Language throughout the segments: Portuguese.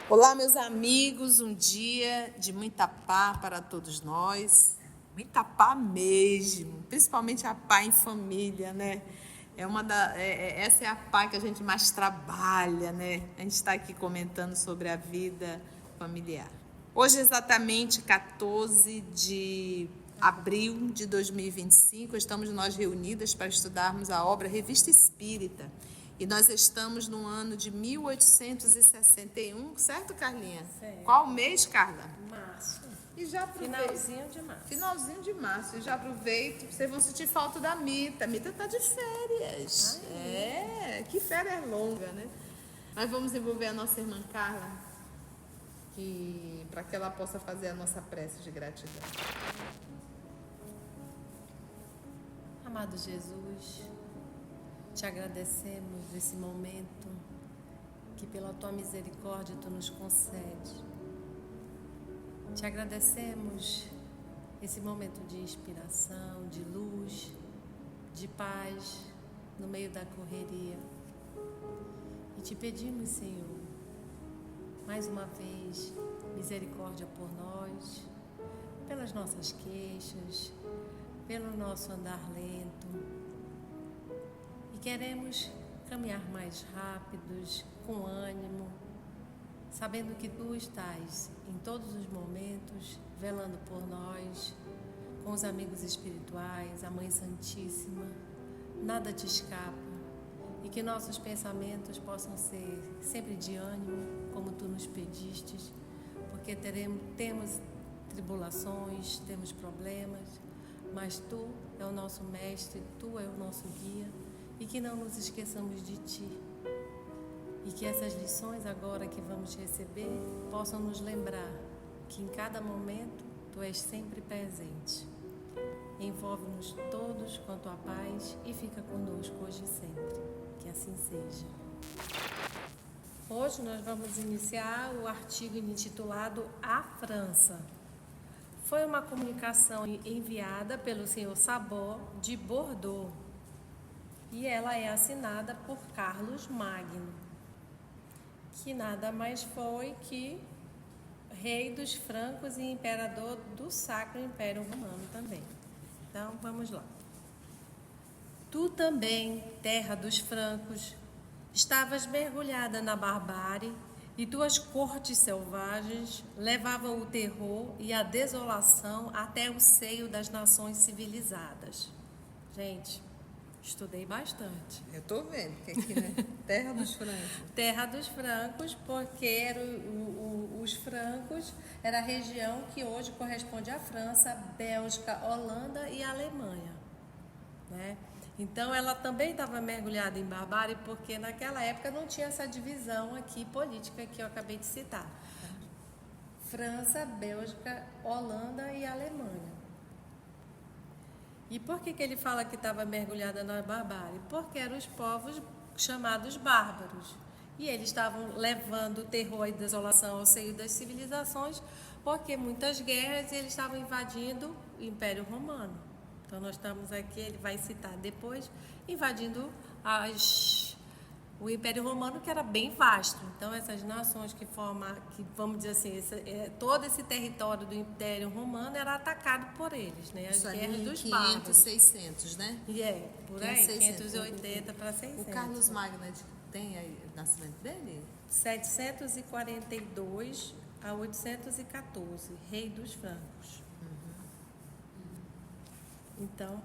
Olá, meus amigos, um dia de muita paz para todos nós, muita paz mesmo, principalmente a paz em família, né? Essa é a paz que a gente mais trabalha, né? A gente está aqui comentando sobre a vida familiar. Hoje, exatamente 14 de abril de 2025, estamos nós reunidas para estudarmos a obra Revista Espírita. E nós estamos no ano de 1861, certo, Carlinha? Certo. Qual mês, Carla? Março. E já aproveito. Finalzinho de março. Finalzinho de março. E já aproveito. Vocês vão sentir falta da Mita. A Mita está de férias. Que férias longa, né? Mas vamos envolver a nossa irmã Carla, para que ela possa fazer a nossa prece de gratidão. Amado Jesus, te agradecemos esse momento que pela tua misericórdia tu nos concede. Te agradecemos esse momento de inspiração, de luz, de paz no meio da correria. E te pedimos, Senhor, mais uma vez, misericórdia por nós, pelas nossas queixas, pelo nosso andar lento. E queremos caminhar mais rápidos, com ânimo, sabendo que tu estás em todos os momentos, velando por nós, com os amigos espirituais, a Mãe Santíssima. Nada te escapa. E que nossos pensamentos possam ser sempre de ânimo, como tu nos pedistes, porque temos tribulações, temos problemas, mas tu é o nosso mestre, tu é o nosso guia, e que não nos esqueçamos de ti. E que essas lições agora que vamos receber possam nos lembrar que em cada momento tu és sempre presente. Envolve-nos todos com a tua paz e fica conosco hoje e sempre. Que assim seja. Hoje nós vamos iniciar o artigo intitulado A França. Foi uma comunicação enviada pelo senhor Sabot de Bordeaux e ela é assinada por Carlos Magno, que nada mais foi que rei dos francos e imperador do Sacro Império Romano também. Então vamos lá. Tu também, terra dos francos, estavas mergulhada na barbárie e tuas cortes selvagens levavam o terror e a desolação até o seio das nações civilizadas. Gente, estudei bastante. Eu estou vendo que aqui, né? Terra dos francos. Terra dos francos, porque os francos era a região que hoje corresponde à França, Bélgica, Holanda e Alemanha, né? Então ela também estava mergulhada em barbárie, porque naquela época não tinha essa divisão aqui política que eu acabei de citar. França, Bélgica, Holanda e Alemanha. E por que ele fala que estava mergulhada na barbárie? Porque eram os povos chamados bárbaros. E eles estavam levando terror e desolação ao seio das civilizações, porque muitas guerras eles estavam invadindo o Império Romano. Então nós estamos aqui, ele vai citar depois, invadindo o Império Romano, que era bem vasto. Então essas nações que vamos dizer assim, todo esse território do Império Romano era atacado por eles, né? As guerras dos 500, 600, né? E por aí, 600. 580 para 600. O Carlos Magno tem aí o nascimento dele? 742 a 814, rei dos francos. Então,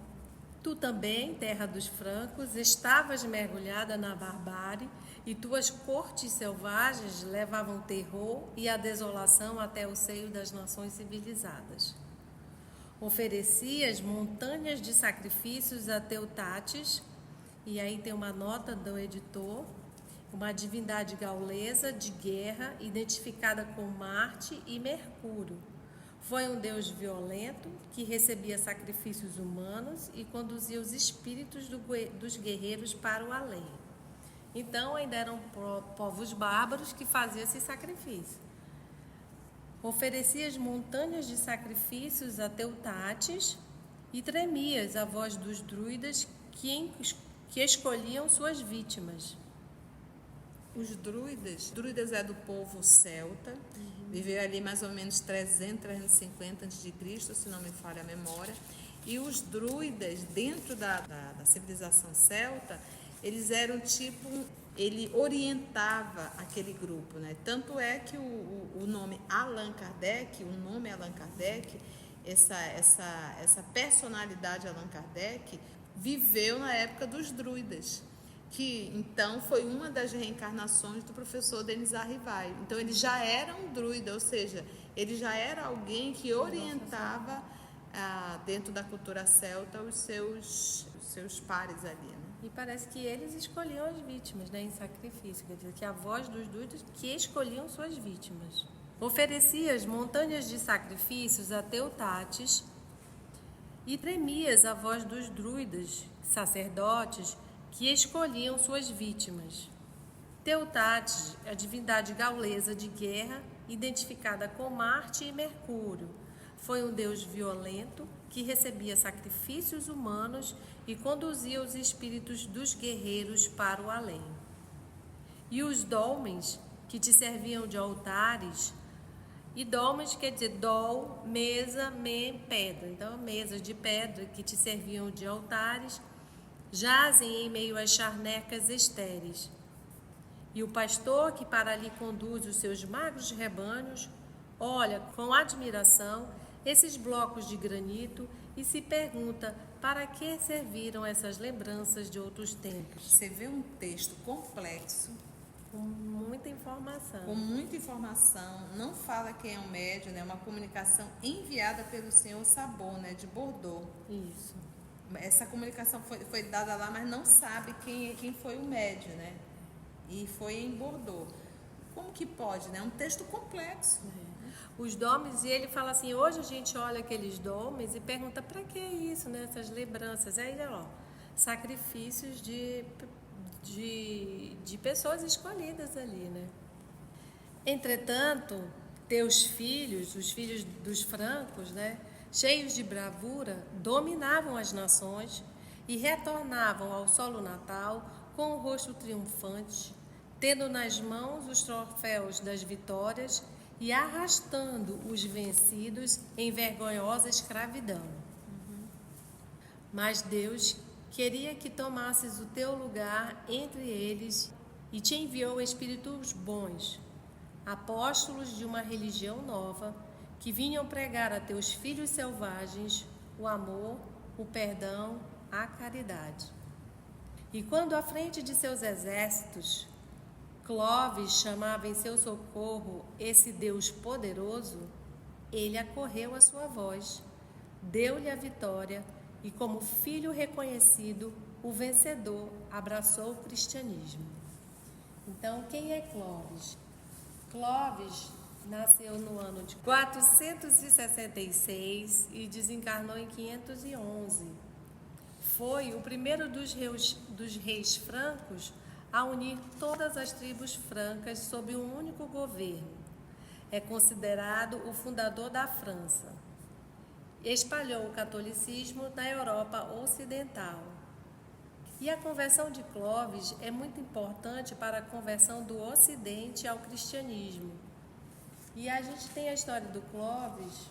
tu também, terra dos francos, estavas mergulhada na barbárie e tuas cortes selvagens levavam terror e a desolação até o seio das nações civilizadas. Oferecias montanhas de sacrifícios a Teutates, e aí tem uma nota do editor, uma divindade gaulesa de guerra identificada com Marte e Mercúrio. Foi um deus violento que recebia sacrifícios humanos e conduzia os espíritos dos guerreiros para o além. Então, ainda eram povos bárbaros que faziam esse sacrifício. Oferecias montanhas de sacrifícios a Teutates e tremias a voz dos druidas que escolhiam suas vítimas. Os druidas é do povo celta, viveu ali mais ou menos 300, 350 a.C., se não me falha a memória. E os druidas, dentro da civilização celta, eles eram ele orientava aquele grupo, né? Tanto é que o nome Allan Kardec, essa personalidade Allan Kardec, viveu na época dos druidas, que então foi uma das reencarnações do professor Denis Arrivai. Então ele já era um druida, ou seja, ele já era alguém que orientava dentro da cultura celta os seus pares ali, né? E parece que eles escolhiam as vítimas, né, em sacrifício, quer dizer, que a voz dos druidas que escolhiam suas vítimas. Oferecia as montanhas de sacrifícios a Teutates e tremias a voz dos druidas, sacerdotes, que escolhiam suas vítimas. Teutates, a divindade gaulesa de guerra, identificada com Marte e Mercúrio, foi um deus violento que recebia sacrifícios humanos e conduzia os espíritos dos guerreiros para o além. E os dolmens, que te serviam de altares, e dolmens quer dizer dol, mesa, pedra. Então, mesas de pedra que te serviam de altares, jazem em meio às charnecas estéreis. E o pastor que para ali conduz os seus magros rebanhos, olha com admiração esses blocos de granito e se pergunta para que serviram essas lembranças de outros tempos. Você vê um texto complexo, com muita informação. Não fala quem é o médium, né? Uma comunicação enviada pelo senhor Sabot, né? De Bordeaux. Isso. Essa comunicação foi dada lá, mas não sabe quem foi o médium, né? E foi em Bordeaux. Como que pode, né? É um texto complexo. Os domes, e ele fala assim, hoje a gente olha aqueles domes e pergunta para que isso, né? Essas lembranças. Aí, sacrifícios de pessoas escolhidas ali, né? Entretanto, teus filhos, os filhos dos francos, né? Cheios de bravura, dominavam as nações e retornavam ao solo natal com o rosto triunfante, tendo nas mãos os troféus das vitórias e arrastando os vencidos em vergonhosa escravidão. Mas Deus queria que tomasses o teu lugar entre eles e te enviou espíritos bons, apóstolos de uma religião nova, que vinham pregar a teus filhos selvagens o amor, o perdão, a caridade. E quando à frente de seus exércitos, Clovis chamava em seu socorro esse Deus poderoso, ele acorreu à sua voz, deu-lhe a vitória e, como filho reconhecido, o vencedor abraçou o cristianismo. Então, quem é Clovis? Clovis nasceu no ano de 466 e desencarnou em 511. Foi o primeiro dos reis francos a unir todas as tribos francas sob um único governo. É considerado o fundador da França. Espalhou o catolicismo na Europa Ocidental. E a conversão de Clovis é muito importante para a conversão do Ocidente ao cristianismo. E a gente tem a história do Clovis,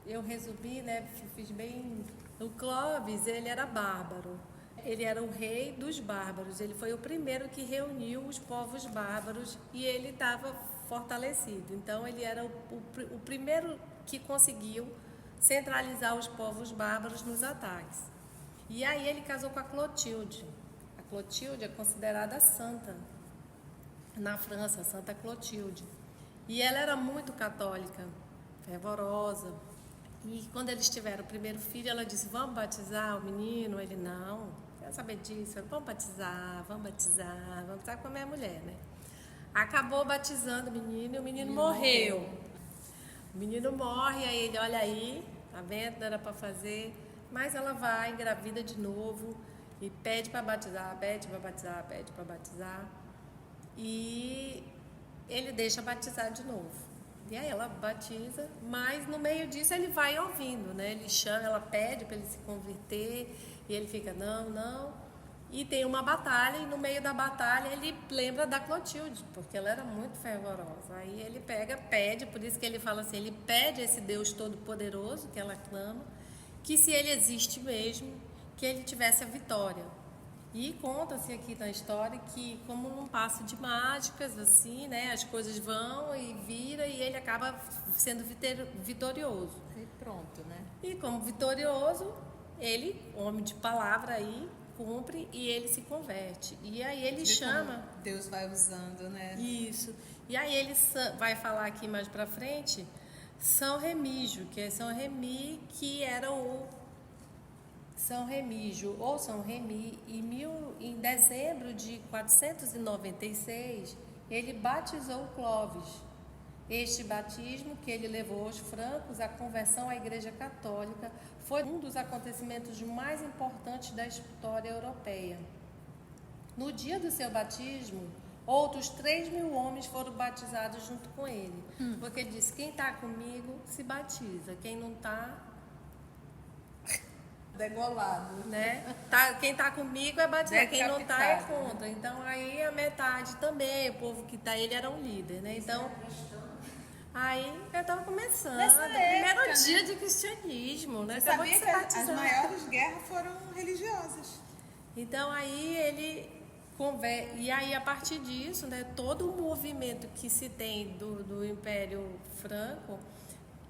eu resumi, né, fiz bem. O Clovis, ele era bárbaro. Ele era o rei dos bárbaros, ele foi o primeiro que reuniu os povos bárbaros e ele estava fortalecido. Então, ele era o primeiro que conseguiu centralizar os povos bárbaros nos ataques. E aí ele casou com a Clotilde. A Clotilde é considerada santa na França, Santa Clotilde. E ela era muito católica, fervorosa. E quando eles tiveram o primeiro filho, ela disse, vamos batizar o menino? Ele, não, quero saber disso. Vamos batizar com a minha mulher, né? Acabou batizando o menino e o menino morreu. O menino morre, aí ele, olha aí, tá vendo? Não era para fazer. Mas ela vai, engravida de novo e pede para batizar. E ele deixa batizar de novo. E aí ela batiza, mas no meio disso ele vai ouvindo, né? Ele chama, ela pede para ele se converter e ele fica, não. E tem uma batalha, e no meio da batalha ele lembra da Clotilde, porque ela era muito fervorosa. Aí ele pede, por isso que ele fala assim, ele pede a esse Deus Todo-Poderoso que ela clama, que se ele existe mesmo, que ele tivesse a vitória. E conta-se aqui na história que, como num passo de mágicas, assim, né, as coisas vão e vira e ele acaba sendo vitorioso. E pronto, né? E como vitorioso, ele, homem de palavra aí, cumpre e ele se converte. E aí ele chama... Deus vai usando, né? Isso. E aí ele vai falar aqui mais pra frente, São Remígio, que é São Remi, que era o São Remígio, ou São Remi, em dezembro de 496, ele batizou Clovis. Este batismo, que ele levou aos francos à conversão à Igreja Católica, foi um dos acontecimentos mais importantes da história europeia. No dia do seu batismo, outros 3.000 homens foram batizados junto com ele. Porque ele disse, quem está comigo se batiza, quem não está... Degolado. Né? Quem está comigo é batizado, quem não está é contra. Então aí a metade também, o povo que está, ele era um líder, né? Então aí eu estava começando, primeiro dia de cristianismo, né? Você sabia que as maiores guerras foram religiosas. Então aí ele e aí a partir disso, né? Todo o movimento que se tem do Império Franco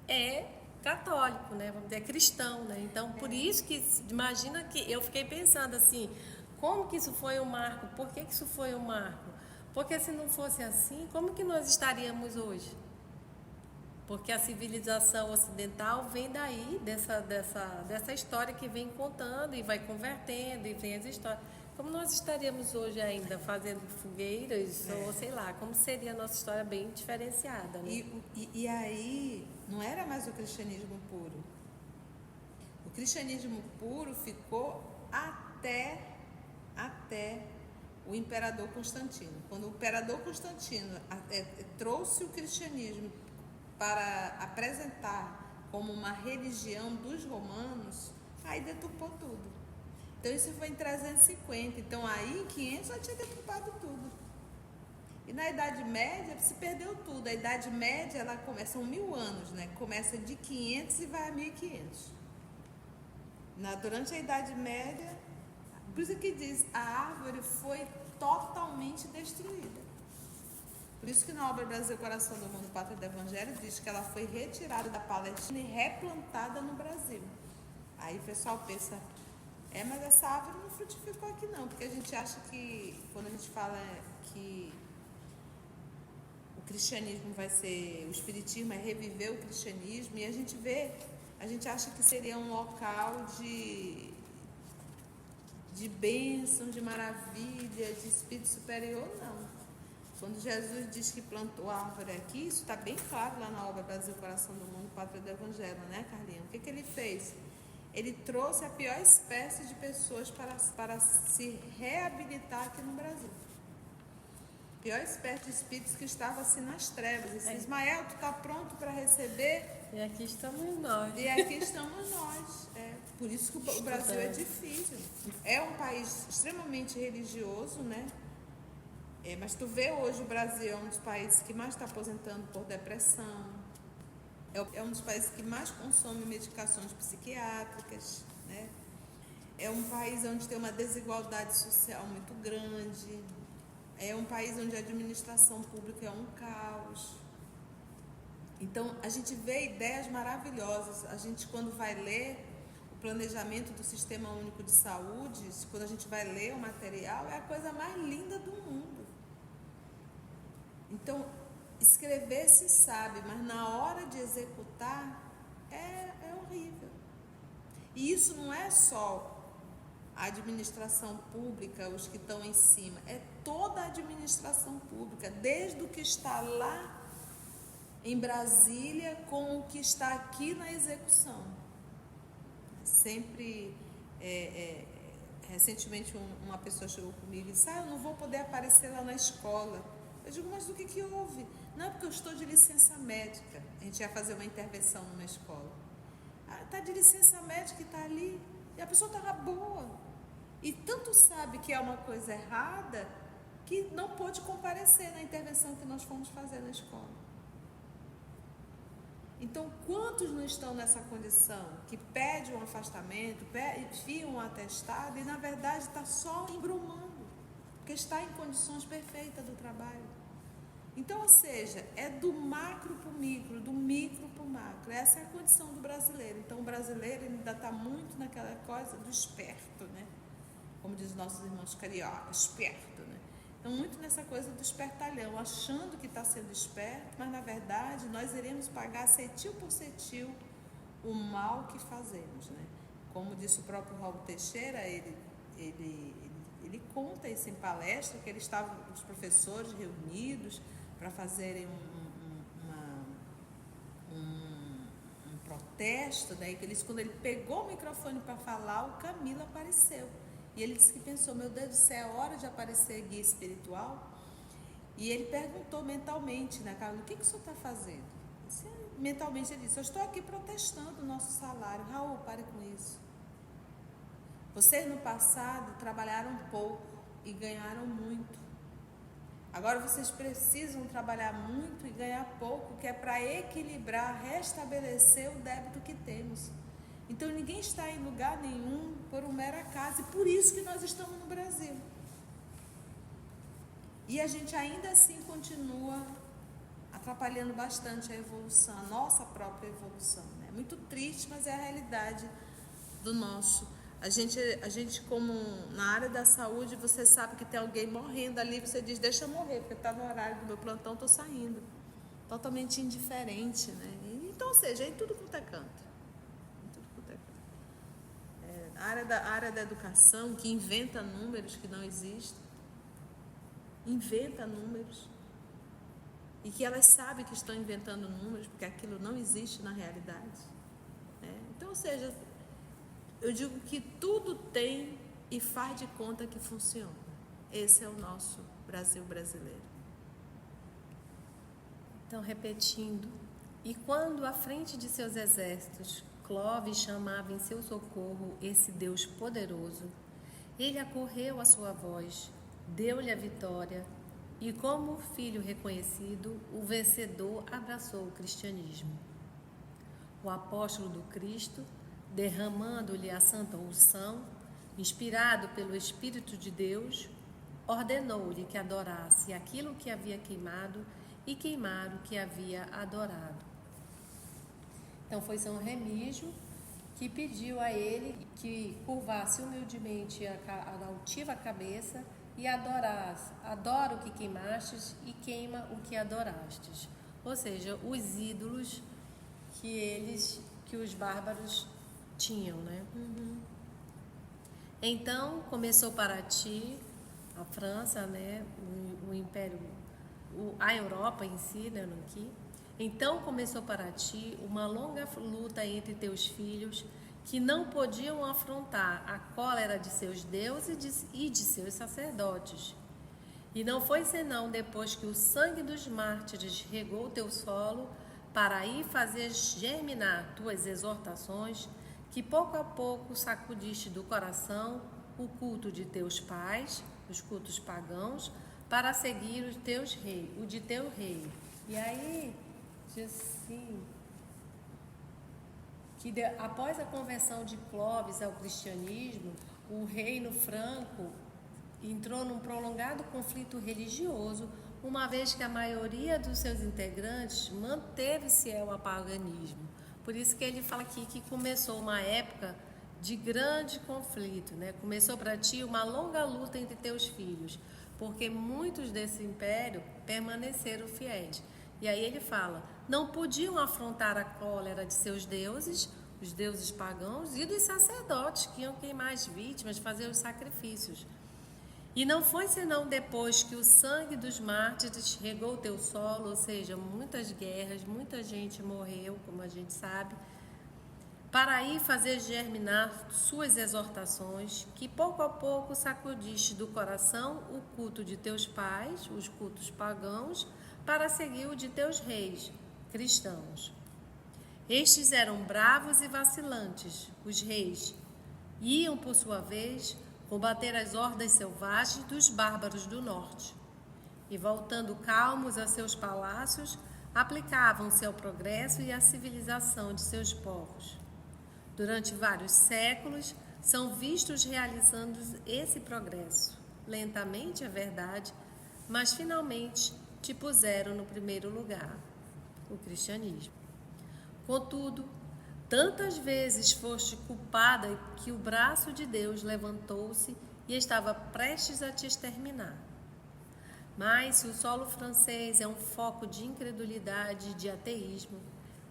é católico, né? Vamos dizer, cristão, né? Então, por isso que, imagina que eu fiquei pensando assim, como que isso foi um marco? Por que isso foi um marco? Porque se não fosse assim, como que nós estaríamos hoje? Porque a civilização ocidental vem daí, dessa história que vem contando e vai convertendo e vem as histórias. Como nós estaríamos hoje ainda fazendo fogueiras, ou sei lá, como seria a nossa história bem diferenciada, né? E aí, não era mais o cristianismo puro. O cristianismo puro ficou até o imperador Constantino. Quando o imperador Constantino trouxe o cristianismo para apresentar como uma religião dos romanos, aí deturpou tudo. Então isso foi em 350, então aí em 500 já tinha deturpado tudo. E na Idade Média se perdeu tudo. A Idade Média, ela começa, são 1000 anos, né? Começa de 500 e vai a 1500. Durante a Idade Média, por isso que diz, a árvore foi totalmente destruída. Por isso que na obra Brasil, Coração do Mundo, Pátria do Evangelho, diz que ela foi retirada da Palestina e replantada no Brasil. Aí o pessoal pensa, mas essa árvore não frutificou aqui não, porque a gente acha que, quando a gente fala que o cristianismo vai ser, o espiritismo é reviver o cristianismo, e a gente acha que seria um local de bênção, de maravilha, de espírito superior, não. Quando Jesus diz que plantou a árvore aqui, isso está bem claro lá na obra Brasil, Coração do Mundo, Pátria do Evangelho, né, Carlinhos? O que ele fez? Ele trouxe a pior espécie de pessoas para se reabilitar aqui no Brasil. A pior espécie de espíritos que estava assim nas trevas. Disse, Ismael, tu está pronto para receber? E aqui estamos nós. Por isso que o Brasil é difícil. É um país extremamente religioso, né? Mas tu vê hoje o Brasil é um dos países que mais está aposentando por depressão. É um dos países que mais consome medicações psiquiátricas, né? É um país onde tem uma desigualdade social muito grande. É um país onde a administração pública é um caos. Então, a gente vê ideias maravilhosas. A gente, quando vai ler o planejamento do Sistema Único de Saúde, quando a gente vai ler o material, é a coisa mais linda do mundo. Então, escrever se sabe, mas na hora de executar é horrível. E isso não é só a administração pública, os que estão em cima, é toda a administração pública, desde o que está lá em Brasília com o que está aqui na execução. Sempre, recentemente uma pessoa chegou comigo e disse, eu não vou poder aparecer lá na escola. Eu digo, mas do que houve? Não, porque eu estou de licença médica. A gente ia fazer uma intervenção numa escola. Está de licença médica e está ali. E a pessoa estava boa. e tanto sabe que é uma coisa errada que não pôde comparecer na intervenção que nós fomos fazer na escola. Então, quantos não estão nessa condição, que pede um afastamento, envia um atestado e, na verdade, está só embromando, porque está em condições perfeitas do trabalho. Então, ou seja, é do macro para o micro, do micro para o macro. Essa é a condição do brasileiro. Então, o brasileiro ainda está muito naquela coisa do esperto, né? Como diz nossos irmãos cariocas, esperto, né? Então, muito nessa coisa do espertalhão, achando que está sendo esperto, mas, na verdade, nós iremos pagar cetil por cetil o mal que fazemos, né? Como disse o próprio Raul Teixeira, ele conta isso em palestra, que os professores reunidos para fazerem um protesto, daí que quando ele pegou o microfone para falar, o Camilo apareceu. E ele disse que pensou, meu Deus do céu, é hora de aparecer guia espiritual. E ele perguntou mentalmente, né, Carlos, o que o senhor está fazendo? Mentalmente ele disse, eu estou aqui protestando o nosso salário. Raul, pare com isso. Vocês no passado trabalharam pouco e ganharam muito. Agora vocês precisam trabalhar muito e ganhar pouco, que é para equilibrar, restabelecer o débito que temos. Então ninguém está em lugar nenhum por um mero acaso, e por isso que nós estamos no Brasil. E a gente ainda assim continua atrapalhando bastante a evolução, a nossa própria evolução, né? Muito triste, mas é a realidade do nosso. A gente como na área da saúde, você sabe que tem alguém morrendo ali, você diz, deixa eu morrer, porque está no horário do meu plantão, estou saindo. Totalmente indiferente, né? Então, ou seja, em tudo quanto é canto. A área da educação, que inventa números que não existem, inventa números, e que elas sabem que estão inventando números, porque aquilo não existe na realidade. Então, ou seja, eu digo que tudo tem e faz de conta que funciona. Esse é o nosso Brasil brasileiro. Então, repetindo, e quando à frente de seus exércitos Clóvis chamava em seu socorro esse Deus poderoso, ele acorreu à sua voz, deu-lhe a vitória, e como filho reconhecido, o vencedor abraçou o cristianismo. O apóstolo do Cristo, derramando-lhe a santa unção, inspirado pelo Espírito de Deus, ordenou-lhe que adorasse aquilo que havia queimado e queimar o que havia adorado. Então foi São Remígio que pediu a ele que curvasse humildemente a altiva cabeça e adorasse. Adora o que queimastes e queima o que adorastes. Ou seja, os ídolos que os bárbaros tinham, né? Então começou para ti, a França, né? O Império, a Europa em si, né? Então começou para ti uma longa luta entre teus filhos, que não podiam afrontar a cólera de seus deuses e de seus sacerdotes. E não foi senão depois que o sangue dos mártires regou teu solo, para aí fazer germinar tuas exortações, que pouco a pouco sacudiste do coração o culto de teus pais, os cultos pagãos, para seguir o de teu rei. E aí diz assim, que após a conversão de Clóvis ao cristianismo, o reino franco entrou num prolongado conflito religioso, uma vez que a maioria dos seus integrantes manteve-se ao paganismo. Por isso que ele fala aqui que começou uma época de grande conflito, né? Começou para ti uma longa luta entre teus filhos, porque muitos desse império permaneceram fiéis. E aí ele fala, não podiam afrontar a cólera de seus deuses, os deuses pagãos, e dos sacerdotes, que iam queimar as vítimas, fazer os sacrifícios. E não foi senão depois que o sangue dos mártires regou teu solo, ou seja, muitas guerras, muita gente morreu, como a gente sabe, para aí fazer germinar suas exortações, que pouco a pouco sacudiste do coração o culto de teus pais, os cultos pagãos, para seguir o de teus reis, cristãos. Estes eram bravos e vacilantes, os reis. Iam, por sua vez, combater as hordas selvagens dos bárbaros do norte. E voltando calmos a seus palácios, aplicavam-se ao progresso e à civilização de seus povos. Durante vários séculos, são vistos realizando esse progresso. Lentamente, é verdade, mas finalmente te puseram no primeiro lugar, o cristianismo. Contudo, tantas vezes foste culpada que o braço de Deus levantou-se e estava prestes a te exterminar. Mas se o solo francês é um foco de incredulidade e de ateísmo,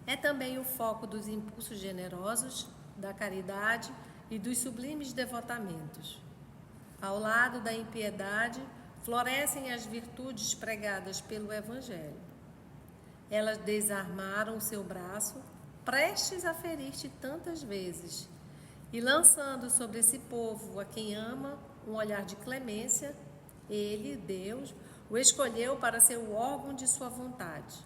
é também o foco dos impulsos generosos, da caridade e dos sublimes devotamentos. Ao lado da impiedade, florescem as virtudes pregadas pelo Evangelho. Elas desarmaram o seu braço, prestes a ferir-te tantas vezes, e lançando sobre esse povo a quem ama um olhar de clemência, ele, Deus, o escolheu para ser o órgão de sua vontade.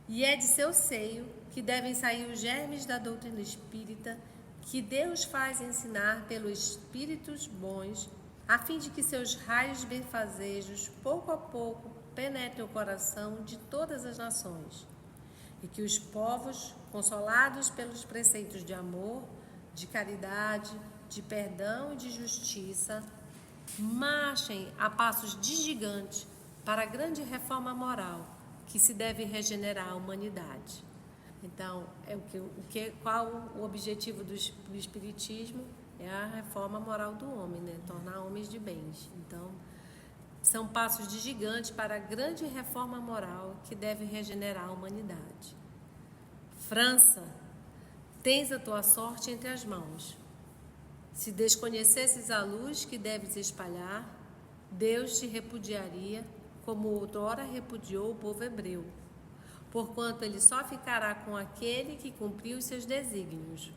E é de seu seio que devem sair os germes da doutrina espírita que Deus faz ensinar pelos espíritos bons, a fim de que seus raios benfazejos, pouco a pouco, penetrem o coração de todas as nações, e que os povos, consolados pelos preceitos de amor, de caridade, de perdão e de justiça, marchem a passos de gigante para a grande reforma moral que se deve regenerar a humanidade. Então, qual o objetivo do Espiritismo? É a reforma moral do homem, né? Tornar homens de bens. Então, são passos de gigante para a grande reforma moral que deve regenerar a humanidade. França, tens a tua sorte entre as mãos. Se desconhecesses a luz que deves espalhar, Deus te repudiaria como outrora repudiou o povo hebreu, porquanto ele só ficará com aquele que cumpriu os seus desígnios.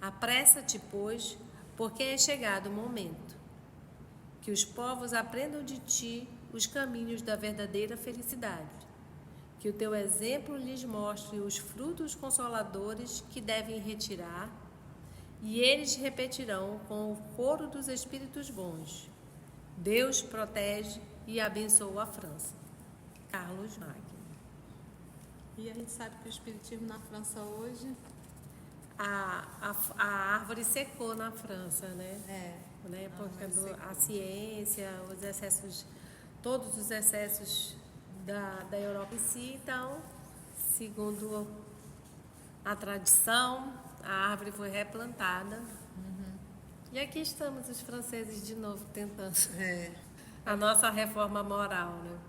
Apressa-te, pois, porque é chegado o momento. Que os povos aprendam de ti os caminhos da verdadeira felicidade. Que o teu exemplo lhes mostre os frutos consoladores que devem retirar, e eles repetirão com o coro dos espíritos bons. Deus protege e abençoa a França. Carlos Magno. E a gente sabe que o espiritismo na França hoje... A árvore secou na França, né? Porque a ciência, os excessos, todos os excessos da Europa em si. Então, segundo a tradição, a árvore foi replantada. E aqui estamos os franceses de novo tentando a nossa reforma moral, né?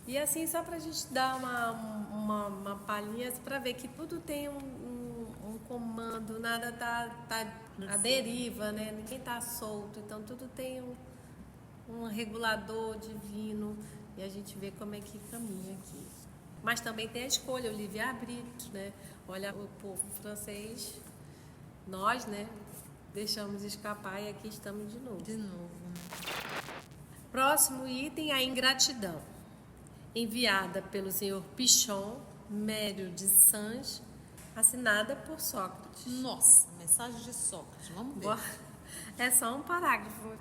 E assim, só para a gente dar uma palhinha, para ver que tudo tem um comando, nada tá à deriva, né? Ninguém tá solto, então tudo tem um regulador divino, e a gente vê como é que caminha aqui. Mas também tem a escolha, o livre-arbítrio, né? Olha, o povo francês, nós, né, deixamos escapar e aqui estamos de novo. Próximo item, a ingratidão. Enviada pelo senhor Pichon, Mério de Sanches, assinada por Sócrates. Nossa, mensagem de Sócrates, vamos ver. É só um parágrafo.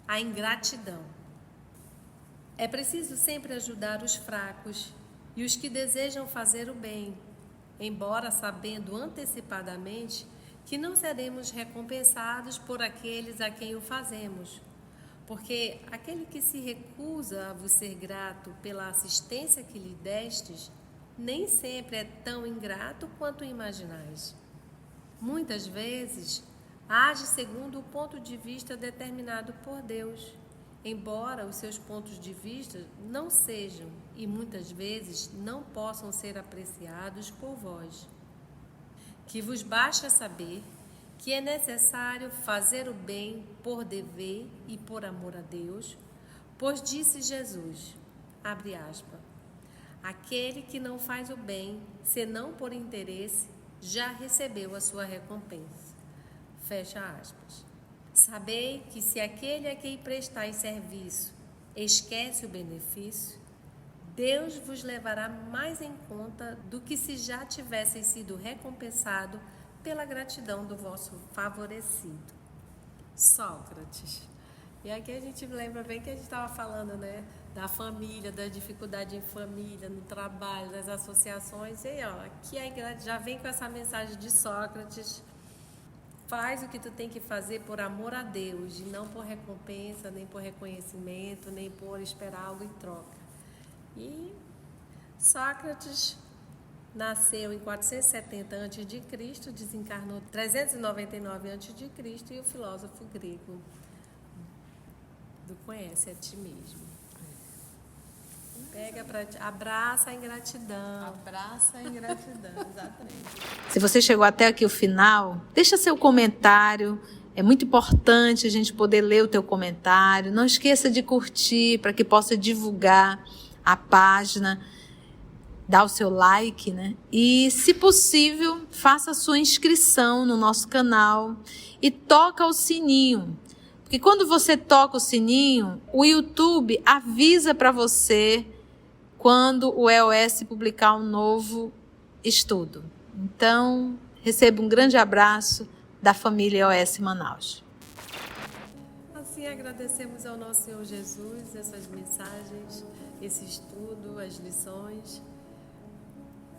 A ingratidão. É preciso sempre ajudar os fracos e os que desejam fazer o bem, embora sabendo antecipadamente que não seremos recompensados por aqueles a quem o fazemos. Porque aquele que se recusa a vos ser grato pela assistência que lhe destes, nem sempre é tão ingrato quanto imaginais. Muitas vezes, age segundo o ponto de vista determinado por Deus, embora os seus pontos de vista não sejam e muitas vezes não possam ser apreciados por vós. Que vos basta saber que é necessário fazer o bem por dever e por amor a Deus, pois disse Jesus, abre aspas, aquele que não faz o bem, senão por interesse, já recebeu a sua recompensa. Fecha aspas. Sabei que se aquele a quem prestais serviço esquece o benefício, Deus vos levará mais em conta do que se já tivesseis sido recompensado pela gratidão do vosso favorecido. Sócrates. E aqui a gente lembra bem que a gente estava falando, né, da família, da dificuldade em família, no trabalho, das associações. E ó, aqui a igreja já vem com essa mensagem de Sócrates. Faz o que tu tem que fazer por amor a Deus, e não por recompensa, nem por reconhecimento, nem por esperar algo em troca. E Sócrates nasceu em 470 a.C., desencarnou 399 a.C., e o filósofo grego do conhece a ti mesmo. Pega para abraça a ingratidão. Abraça a ingratidão, exatamente. Se você chegou até aqui o final, deixa seu comentário. É muito importante a gente poder ler o teu comentário. Não esqueça de curtir para que possa divulgar a página. Dá o seu like, né? E, se possível, faça a sua inscrição no nosso canal e toca o sininho. Porque quando você toca o sininho, o YouTube avisa para você quando o EOS publicar um novo estudo. Então, receba um grande abraço da família EOS Manaus. Assim, agradecemos ao nosso Senhor Jesus essas mensagens, esse estudo, as lições,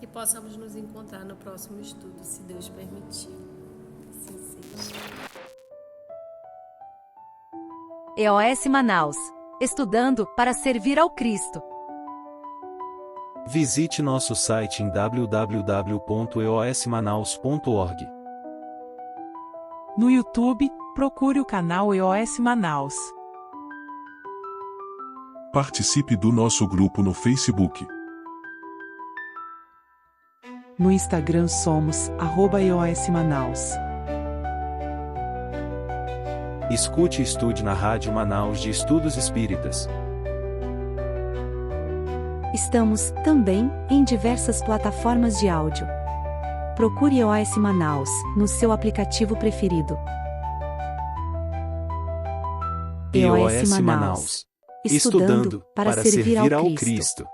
e possamos nos encontrar no próximo estudo, se Deus permitir. Assim seja. EOS Manaus. Estudando para servir ao Cristo. Visite nosso site em www.eosmanaus.org. No YouTube, procure o canal EOS Manaus. Participe do nosso grupo no Facebook. No Instagram somos @EOS Manaus. Escute e estude na Rádio Manaus de Estudos Espíritas. Estamos, também, em diversas plataformas de áudio. Procure EOS Manaus, no seu aplicativo preferido. EOS Manaus. Estudando para servir ao Cristo.